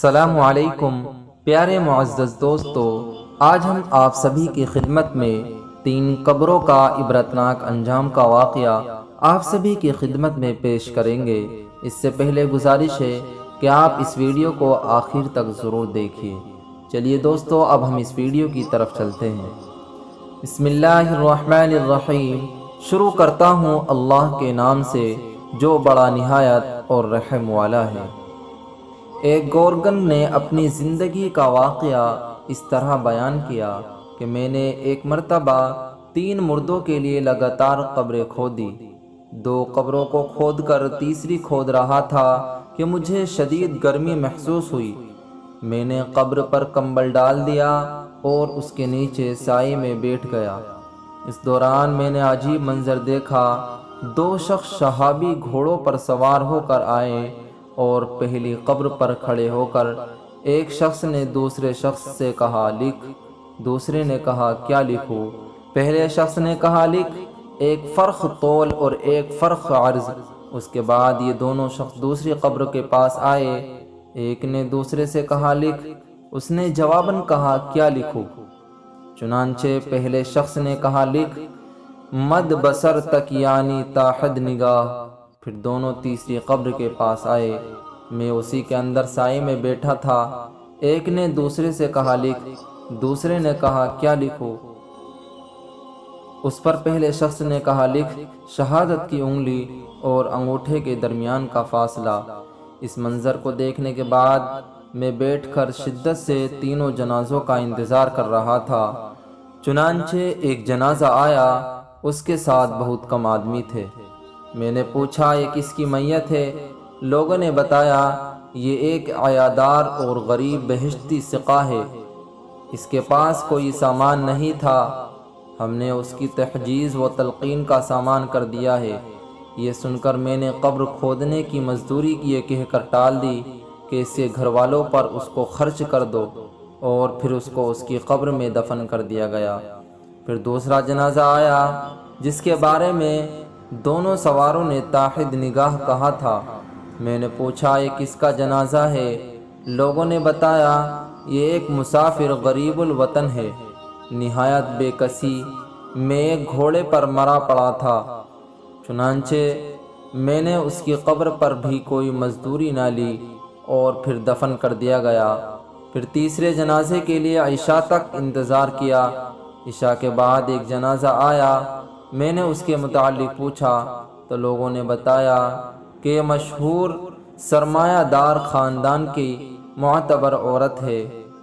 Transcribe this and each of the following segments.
السلام علیکم پیارے معزز دوستو، آج ہم آپ سبھی کی خدمت میں 3 قبروں کا عبرتناک انجام کا واقعہ آپ سبھی کی خدمت میں پیش کریں گے۔ اس سے پہلے گزارش ہے کہ آپ اس ویڈیو کو آخر تک ضرور دیکھیے۔ چلیے دوستو، اب ہم اس ویڈیو کی طرف چلتے ہیں۔ بسم اللہ الرحمن الرحیم۔ شروع کرتا ہوں اللہ کے نام سے جو بڑا نہایت اور رحم والا ہے۔ ایک گورگن نے اپنی زندگی کا واقعہ اس طرح بیان کیا کہ میں نے ایک مرتبہ 3 مردوں کے لیے لگاتار قبریں کھودی۔ 2 قبروں کو کھود کر تیسری کھود رہا تھا کہ مجھے شدید گرمی محسوس ہوئی۔ میں نے قبر پر کمبل ڈال دیا اور اس کے نیچے سائے میں بیٹھ گیا۔ اس دوران میں نے عجیب منظر دیکھا۔ 2 شخص صحابی گھوڑوں پر سوار ہو کر آئے اور پہلی قبر پر کھڑے ہو کر ایک شخص نے دوسرے شخص سے کہا لکھ۔ دوسرے نے کہا کیا لکھوں؟ پہلے شخص نے کہا لکھ ایک فرخ طول اور ایک فرخ عرض۔ اس کے بعد یہ دونوں شخص دوسری قبر کے پاس آئے۔ ایک نے دوسرے سے کہا لکھ۔ اس نے جواباً کہا کیا لکھوں؟ چنانچہ پہلے شخص نے کہا لکھ مد بصر تک یعنی تا حد نگاہ۔ پھر دونوں تیسری قبر کے پاس آئے۔ میں اسی کے اندر سائے میں بیٹھا تھا۔ ایک نے دوسرے سے کہا لکھ۔ دوسرے نے کہا کیا لکھوں؟ اس پر پہلے شخص نے کہا لکھ شہادت کی انگلی اور انگوٹھے کے درمیان کا فاصلہ۔ اس منظر کو دیکھنے کے بعد میں بیٹھ کر شدت سے تینوں جنازوں کا انتظار کر رہا تھا۔ چنانچہ ایک جنازہ آیا، اس کے ساتھ بہت کم آدمی تھے۔ میں نے پوچھا یہ کس کی میت ہے؟ لوگوں نے بتایا یہ ایک عیادار اور غریب بہشتی سقا ہے، اس کے پاس کوئی سامان نہیں تھا، ہم نے اس کی تحجیز و تلقین کا سامان کر دیا ہے۔ یہ سن کر میں نے قبر کھودنے کی مزدوری یہ کہہ کر ٹال دی کہ اس کے گھر والوں پر اس کو خرچ کر دو، اور پھر اس کو اس کی قبر میں دفن کر دیا گیا۔ پھر دوسرا جنازہ آیا جس کے بارے میں دونوں سواروں نے تا حد نگاہ کہا تھا۔ میں نے پوچھا یہ کس کا جنازہ ہے؟ لوگوں نے بتایا یہ ایک مسافر غریب الوطن ہے، نہایت بے کسی میں ایک گھوڑے پر مرا پڑا تھا۔ چنانچہ میں نے اس کی قبر پر بھی کوئی مزدوری نہ لی اور پھر دفن کر دیا گیا۔ پھر تیسرے جنازے کے لیے عشاء تک انتظار کیا۔ عشاء کے بعد ایک جنازہ آیا۔ میں نے اس کے متعلق پوچھا تو لوگوں نے بتایا کہ یہ مشہور سرمایہ دار خاندان کی معتبر عورت ہے۔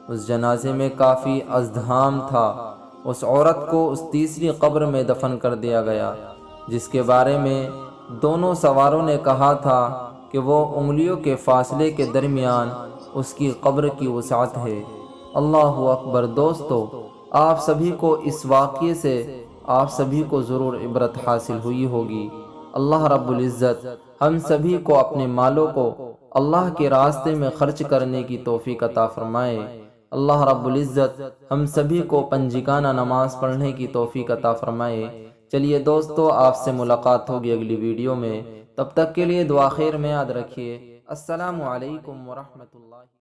اس جنازے میں کافی ازدحام تھا۔ اس عورت کو اس تیسری قبر میں دفن کر دیا گیا جس کے بارے میں دونوں سواروں نے کہا تھا کہ وہ انگلیوں کے فاصلے کے درمیان اس کی قبر کی وسعت ہے۔ اللہ اکبر۔ دوستو، آپ سبھی کو اس واقعے سے آپ سبھی کو ضرور عبرت حاصل ہوئی ہوگی۔ اللہ رب العزت ہم سبھی کو اپنے مالوں کو اللہ کے راستے میں خرچ کرنے کی توفیق عطا فرمائے۔ اللہ رب العزت ہم سبھی کو پنجگانہ نماز پڑھنے کی توفیق عطا فرمائے۔ چلیے دوستو، آپ سے ملاقات ہوگی اگلی ویڈیو میں، تب تک کے لیے دعا خیر میں یاد رکھیے۔ السلام علیکم ورحمۃ اللہ۔